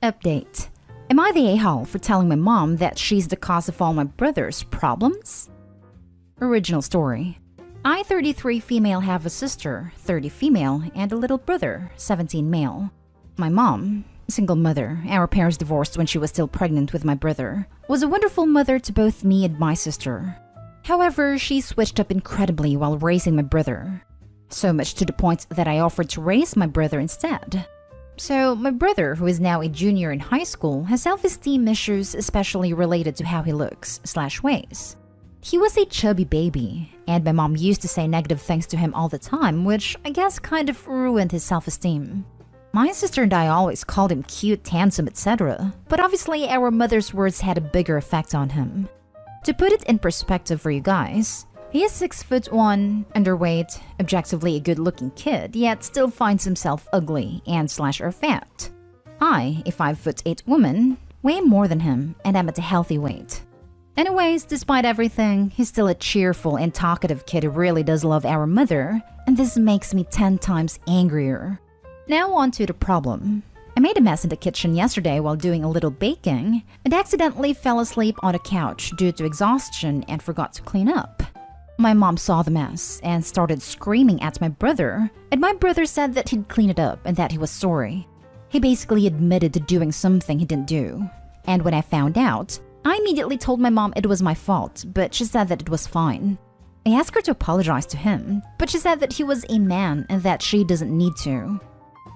Update. Am I the a-hole for telling my mom that she's the cause of all my brother's problems? Original story. I, 33 female, have a sister, 30 female, and a little brother, 17 male. My mom, single mother, our parents divorced when she was still pregnant with my brother, was a wonderful mother to both me and my sister. However, she switched up incredibly while raising my brother. So much to the point that I offered to raise my brother instead. So, my brother, who is now a junior in high school, has self-esteem issues especially related to how he looks/weighs. He was a chubby baby, and my mom used to say negative things to him all the time, which I guess kind of ruined his self-esteem. My sister and I always called him cute, handsome, etc., but obviously our mother's words had a bigger effect on him. To put it in perspective for you guys, he is 6'1", underweight, objectively a good-looking kid, yet still finds himself ugly and/or fat. I, a 5'8" woman, weigh more than him, and I'm at a healthy weight. Anyways, despite everything, he's still a cheerful and talkative kid who really does love our mother, and this makes me 10 times angrier. Now on to the problem. I made a mess in the kitchen yesterday while doing a little baking, and accidentally fell asleep on a couch due to exhaustion and forgot to clean up. My mom saw the mess and started screaming at my brother, and my brother said that he'd clean it up and that he was sorry. He basically admitted to doing something he didn't do. And when I found out, I immediately told my mom it was my fault, but she said that it was fine. I asked her to apologize to him, but she said that he was a man and that she doesn't need to.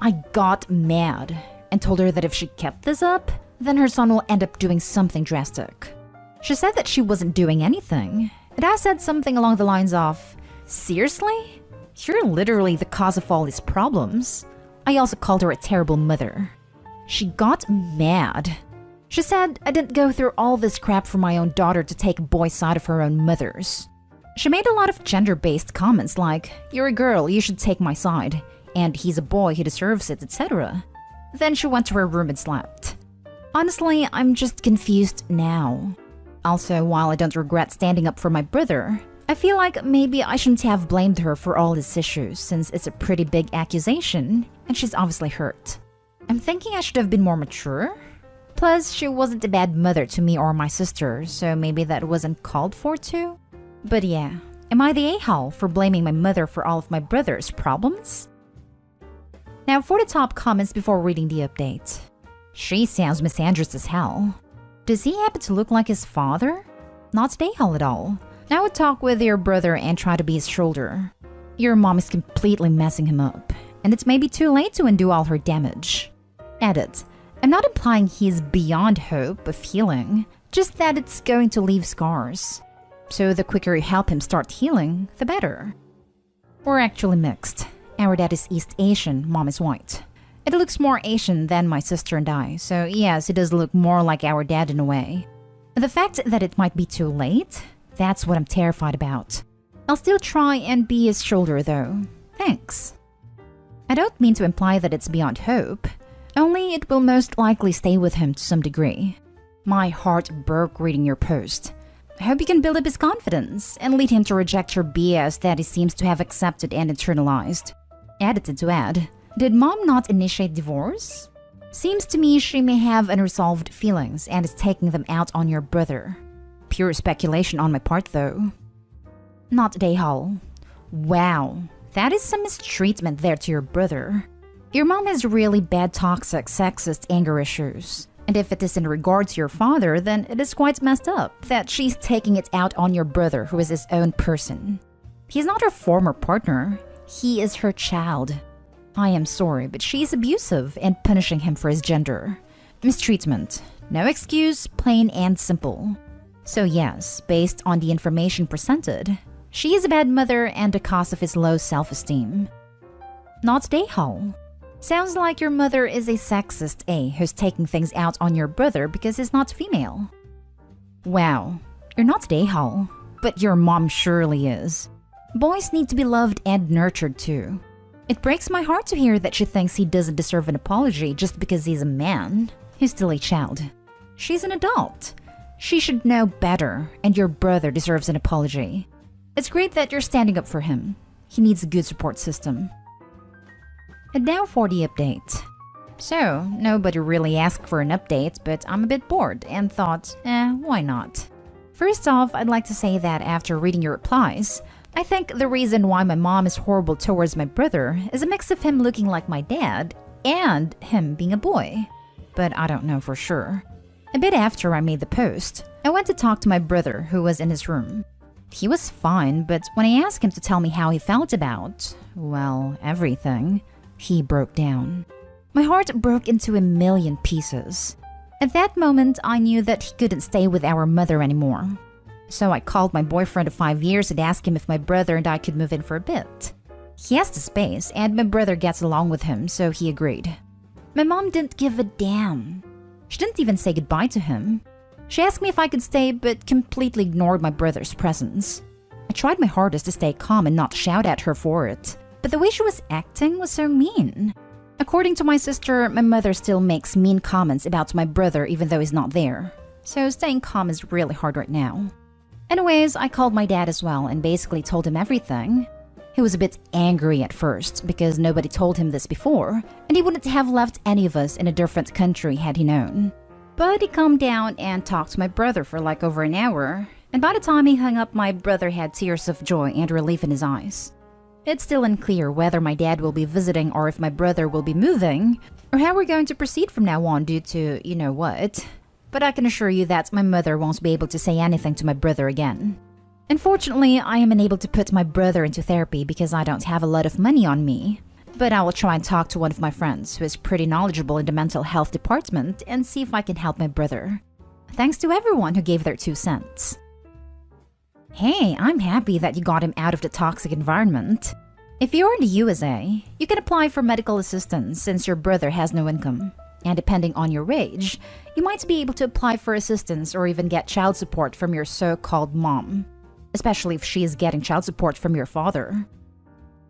I got mad and told her that if she kept this up, then her son will end up doing something drastic. She said that she wasn't doing anything, and I said something along the lines of, "Seriously? You're literally the cause of all these problems." I also called her a terrible mother. She got mad. She said I didn't go through all this crap for my own daughter to take a boy's side of her own mother's. She made a lot of gender-based comments like, "You're a girl, you should take my side," and "He's a boy, he deserves it," etc. Then she went to her room and slept. Honestly, I'm just confused now. Also, while I don't regret standing up for my brother, I feel like maybe I shouldn't have blamed her for all his issues since it's a pretty big accusation and she's obviously hurt. I'm thinking I should have been more mature. Plus, she wasn't a bad mother to me or my sister, so maybe that wasn't called for too. But yeah, am I the a-hole for blaming my mother for all of my brother's problems? Now for the top comments before reading the update. She sounds misandrous as hell. Does he happen to look like his father? Not the a-hole at all. I would talk with your brother and try to be his shoulder. Your mom is completely messing him up, and it's maybe too late to undo all her damage. Edit. I'm not implying he's beyond hope of healing, just that it's going to leave scars. So the quicker you help him start healing, the better. We're actually mixed. Our dad is East Asian, mom is white. It looks more Asian than my sister and I, so yes, it does look more like our dad in a way. The fact that it might be too late, that's what I'm terrified about. I'll still try and be his shoulder though. Thanks. I don't mean to imply that it's beyond hope, only it will most likely stay with him to some degree. My heart broke reading your post. I hope you can build up his confidence and lead him to reject your BS that he seems to have accepted and internalized. Edited to add, did mom not initiate divorce? Seems to me she may have unresolved feelings and is taking them out on your brother. Pure speculation on my part though. Not the a-hole. Wow, that is some mistreatment there to your brother. Your mom has really bad toxic, sexist anger issues. And if it is in regard to your father, then it is quite messed up that she's taking it out on your brother who is his own person. He's not her former partner. He is her child. I am sorry, but she is abusive and punishing him for his gender. Mistreatment. No excuse, plain and simple. So yes, based on the information presented, she is a bad mother and the cause of his low self-esteem. Not the a-hole. Sounds like your mother is a sexist who's taking things out on your brother because he's not female. Wow, you're not the a-hole, but your mom surely is. Boys need to be loved and nurtured too. It breaks my heart to hear that she thinks he doesn't deserve an apology just because he's a man. He's still a child. She's an adult. She should know better, and your brother deserves an apology. It's great that you're standing up for him. He needs a good support system. And now for the update. So, nobody really asked for an update, but I'm a bit bored and thought, why not? First off, I'd like to say that after reading your replies, I think the reason why my mom is horrible towards my brother is a mix of him looking like my dad and him being a boy. But I don't know for sure. A bit after I made the post, I went to talk to my brother who was in his room. He was fine, but when I asked him to tell me how he felt about, well, everything, he broke down. My heart broke into a million pieces. At that moment, I knew that he couldn't stay with our mother anymore. So I called my boyfriend of 5 years and asked him if my brother and I could move in for a bit. He has the space, and my brother gets along with him, so he agreed. My mom didn't give a damn. She didn't even say goodbye to him. She asked me if I could stay, but completely ignored my brother's presence. I tried my hardest to stay calm and not shout at her for it, but the way she was acting was so mean. According to my sister, my mother still makes mean comments about my brother even though he's not there. So staying calm is really hard right now. Anyways, I called my dad as well and basically told him everything. He was a bit angry at first because nobody told him this before, and he wouldn't have left any of us in a different country had he known. But he calmed down and talked to my brother for like over an hour, and by the time he hung up, my brother had tears of joy and relief in his eyes. It's still unclear whether my dad will be visiting or if my brother will be moving, or how we're going to proceed from now on due to you know what. But I can assure you that my mother won't be able to say anything to my brother again. Unfortunately, I am unable to put my brother into therapy because I don't have a lot of money on me. But I will try and talk to one of my friends who is pretty knowledgeable in the mental health department and see if I can help my brother. Thanks to everyone who gave their 2 cents. Hey, I'm happy that you got him out of the toxic environment. If you're in the USA, you can apply for medical assistance since your brother has no income. And depending on your age, you might be able to apply for assistance or even get child support from your so-called mom. Especially if she is getting child support from your father.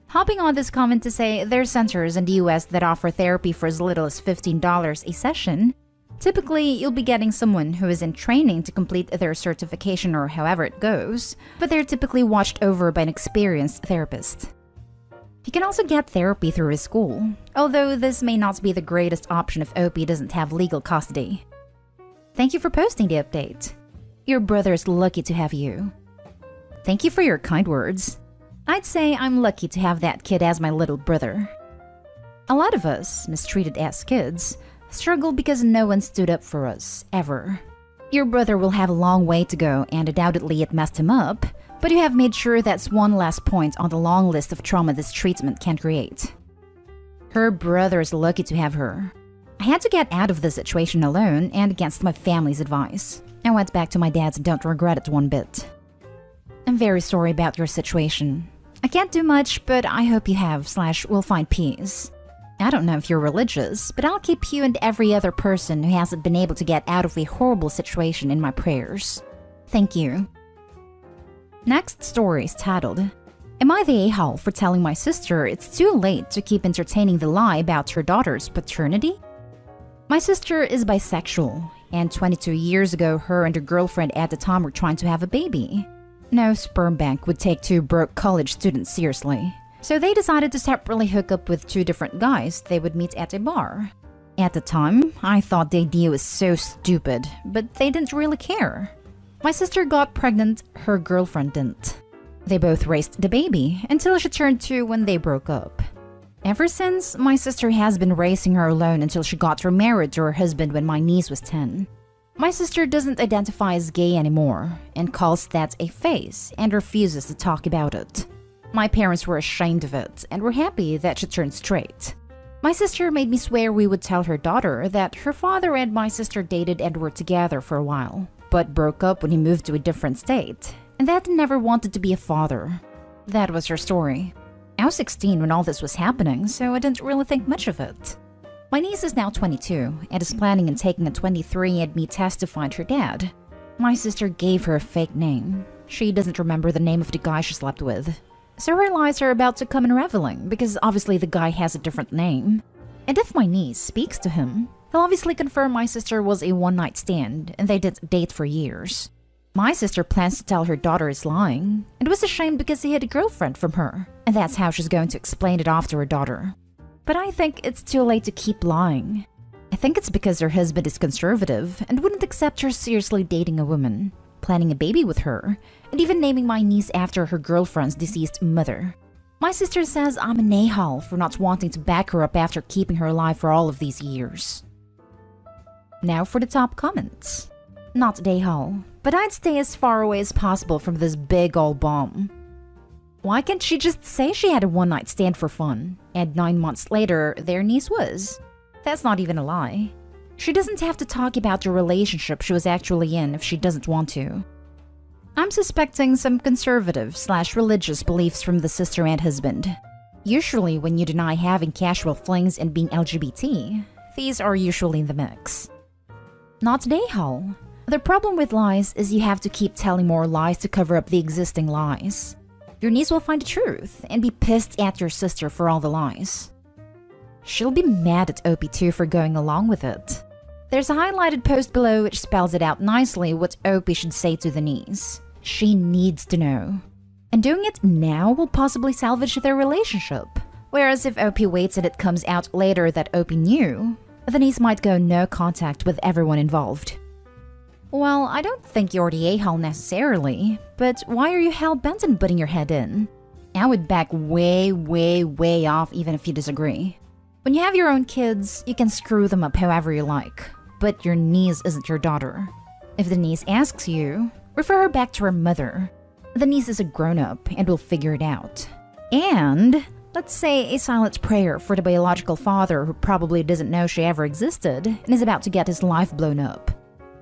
Hopping on this comment to say there's centers in the US that offer therapy for as little as $15 a session. Typically, you'll be getting someone who is in training to complete their certification or however it goes, but they're typically watched over by an experienced therapist. You can also get therapy through his school, although this may not be the greatest option if OP doesn't have legal custody. Thank you for posting the update. Your brother is lucky to have you. Thank you for your kind words. I'd say I'm lucky to have that kid as my little brother. A lot of us, mistreated as kids, struggle because no one stood up for us, ever. Your brother will have a long way to go and undoubtedly it messed him up, but you have made sure that's one last point on the long list of trauma this treatment can create. Her brother is lucky to have her. I had to get out of the situation alone and against my family's advice. I went back to my dad's and don't regret it one bit. I'm very sorry about your situation. I can't do much, but I hope you will find peace. I don't know if you're religious, but I'll keep you and every other person who hasn't been able to get out of a horrible situation in my prayers. Thank you. Next story is titled, Am I the a-hole for telling my sister it's too late to keep entertaining the lie about her daughter's paternity? My sister is bisexual, and 22 years ago her and her girlfriend at the time were trying to have a baby. No sperm bank would take 2 broke college students seriously. So they decided to separately hook up with 2 different guys they would meet at a bar. At the time, I thought the idea was so stupid, but they didn't really care. My sister got pregnant, her girlfriend didn't. They both raised the baby until she turned 2 when they broke up. Ever since, my sister has been raising her alone until she got remarried to her husband when my niece was 10. My sister doesn't identify as gay anymore and calls that a phase and refuses to talk about it. My parents were ashamed of it and were happy that she turned straight. My sister made me swear we would tell her daughter that her father and my sister dated and were together for a while, but broke up when he moved to a different state, and that he never wanted to be a father. That was her story. I was 16 when all this was happening, so I didn't really think much of it. My niece is now 22 and is planning on taking a 23andMe test to find her dad. My sister gave her a fake name. She doesn't remember the name of the guy she slept with. So her lies are about to come unraveling because obviously the guy has a different name. And if my niece speaks to him, he'll obviously confirm my sister was a one-night stand and they didn't date for years. My sister plans to tell her daughter is lying and was ashamed because he had a girlfriend from her, and that's how she's going to explain it off to her daughter. But I think it's too late to keep lying. think it's because her husband is conservative and wouldn't accept her seriously dating a woman, planning a baby with her, and even naming my niece after her girlfriend's deceased mother. My sister says I'm an a-hole for not wanting to back her up after keeping her alive for all of these years. Now for the top comments. Not an a-hole, but I'd stay as far away as possible from this big ol' bomb. Why can't she just say she had a one-night stand for fun, and 9 months later, their niece was? That's not even a lie. She doesn't have to talk about the relationship she was actually in if she doesn't want to. I'm suspecting some conservative/religious beliefs from the sister and husband. Usually when you deny having casual flings and being LGBT, these are usually in the mix. Not an a-hole. The problem with lies is you have to keep telling more lies to cover up the existing lies. Your niece will find the truth and be pissed at your sister for all the lies. She'll be mad at Opie too for going along with it. There's a highlighted post below which spells it out nicely what Opie should say to the niece. She needs to know. And doing it now will possibly salvage their relationship. Whereas if Opie waits and it comes out later that Opie knew, the niece might go no contact with everyone involved. Well, I don't think you're the a-hole necessarily, but why are you hell-bent on putting your head in? I would back way off even if you disagree. When you have your own kids, you can screw them up however you like, but your niece isn't your daughter. If the niece asks you, refer her back to her mother. The niece is a grown-up and will figure it out. And let's say a silent prayer for the biological father who probably doesn't know she ever existed and is about to get his life blown up.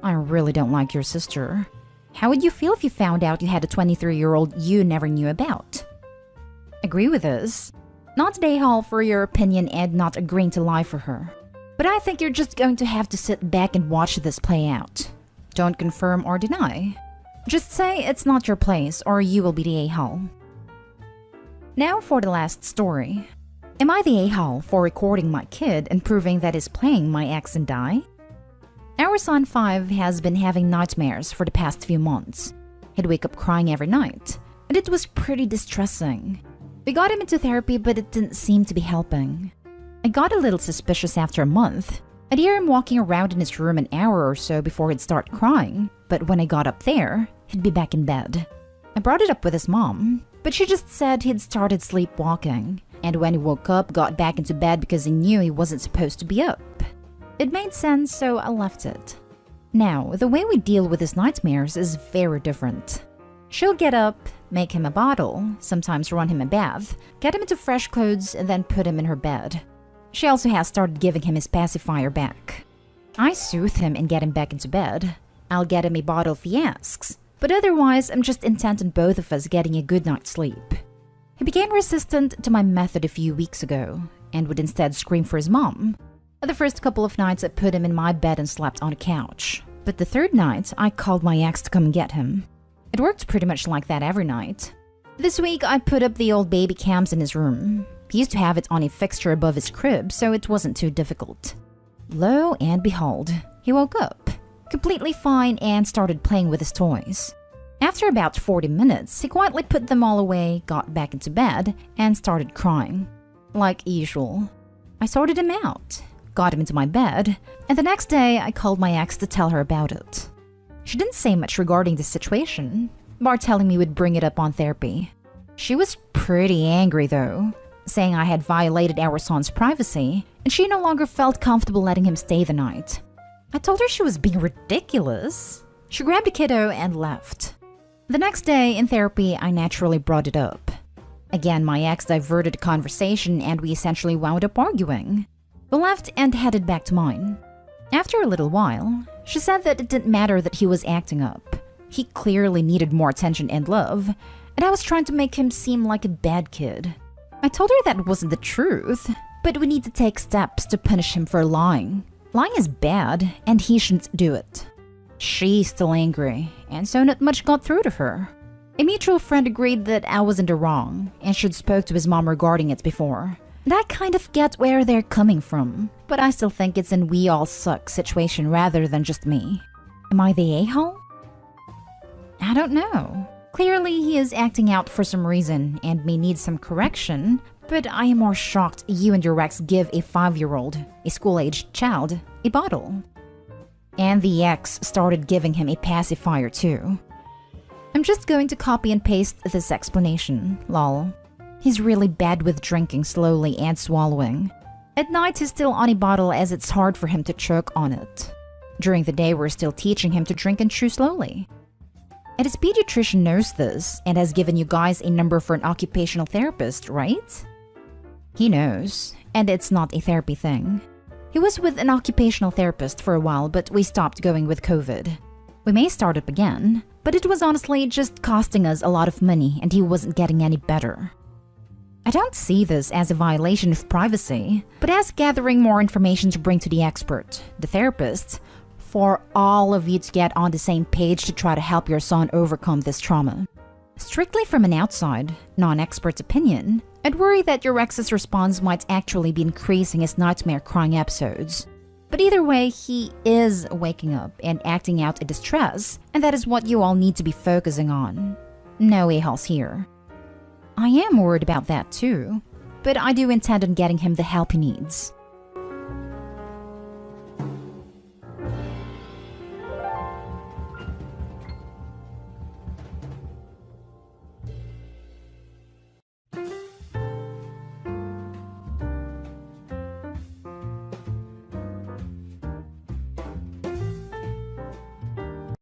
I really don't like your sister. How would you feel if you found out you had a 23-year-old you never knew about? Agree with us? Not an a-hole for your opinion and not agreeing to lie for her. But I think you're just going to have to sit back and watch this play out. Don't confirm or deny. Just say it's not your place or you will be the a-hole. Now for the last story. Am I the a-hole for recording my kid and proving that he's playing my ex and I? Our son 5 has been having nightmares for the past few months. He'd wake up crying every night, and it was pretty distressing. We got him into therapy, but it didn't seem to be helping. I got a little suspicious after a month. I'd hear him walking around in his room an hour or so before he'd start crying, but when I got up there, he'd be back in bed. I brought it up with his mom, but she just said he'd started sleepwalking, and when he woke up, got back into bed because he knew he wasn't supposed to be up. It made sense, so I left it. Now, the way we deal with his nightmares is very different. She'll get up, make him a bottle, sometimes run him a bath, get him into fresh clothes, and then put him in her bed. She also has started giving him his pacifier back. I soothe him and get him back into bed. I'll get him a bottle if he asks, but otherwise I'm just intent on both of us getting a good night's sleep. He became resistant to my method a few weeks ago, and would instead scream for his mom. The first couple of nights I put him in my bed and slept on a couch, but the third night I called my ex to come and get him. It worked pretty much like that every night. This week I put up the old baby cams in his room. He used to have it on a fixture above his crib, so it wasn't too difficult. Lo and behold, he woke up, completely fine, and started playing with his toys. After about 40 minutes, he quietly put them all away, got back into bed, and started crying. Like usual. I sorted him out, got him into my bed, and the next day I called my ex to tell her about it. She didn't say much regarding the situation, bar telling me we'd bring it up on therapy. She was pretty angry though, saying I had violated our son's privacy, and she no longer felt comfortable letting him stay the night. I told her she was being ridiculous. She grabbed a kiddo and left. The next day in therapy, I naturally brought it up. Again, my ex diverted the conversation and we essentially wound up arguing. We left and headed back to mine. After a little while, she said that it didn't matter that he was acting up. He clearly needed more attention and love, and I was trying to make him seem like a bad kid. I told her that wasn't the truth, but we need to take steps to punish him for lying. Lying is bad, and he shouldn't do it. She's still angry, and so not much got through to her. A mutual friend agreed that I was in the wrong, and should spoke to his mom regarding it before. And I kind of get where they're coming from, but I still think it's an we all suck situation rather than just me. Am I the a-hole? I don't know. Clearly he is acting out for some reason and may need some correction, But I am more shocked you and your ex give a 5-year-old, a school-aged child, a bottle. And the ex started giving him a pacifier too. I'm just going to copy and paste this explanation, lol. He's really bad with drinking slowly and swallowing. At night he's still on a bottle as it's hard for him to choke on it. During the day we're still teaching him to drink and chew slowly. And his pediatrician knows this and has given you guys a number for an occupational therapist, right? He knows, and it's not a therapy thing. He was with an occupational therapist for a while, but we stopped going with COVID. We may start up again, but it was honestly just costing us a lot of money and he wasn't getting any better. I don't see this as a violation of privacy, but as gathering more information to bring to the expert, the therapist, for all of you to get on the same page to try to help your son overcome this trauma. Strictly from an outside, non-expert's opinion, I'd worry that your ex's response might actually be increasing his nightmare crying episodes. But either way, he is waking up and acting out in distress, and that is what you all need to be focusing on. No a-holes here. I am worried about that too, but I do intend on getting him the help he needs.